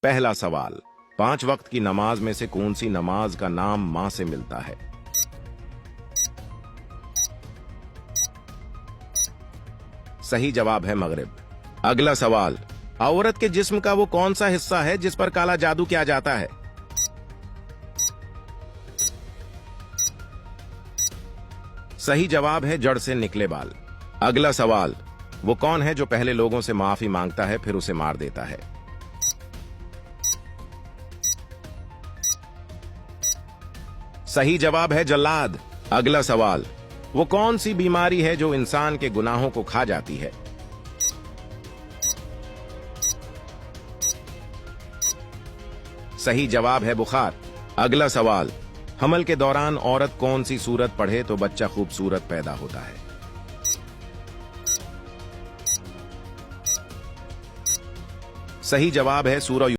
पहला सवाल, 5 वक्त की नमाज में से कौन सी नमाज का नाम मां से मिलता है? सही जवाब है मगरिब। अगला सवाल, औरत के जिस्म का वो कौन सा हिस्सा है जिस पर काला जादू किया जाता है? सही जवाब है जड़ से निकले बाल। अगला सवाल, वो कौन है जो पहले लोगों से माफी मांगता है फिर उसे मार देता है? सही जवाब है जल्लाद। अगला सवाल, वो कौन सी बीमारी है जो इंसान के गुनाहों को खा जाती है? सही जवाब है बुखार। अगला सवाल, हमल के दौरान औरत कौन सी सूरत पढ़े तो बच्चा खूबसूरत पैदा होता है? सही जवाब है सूरह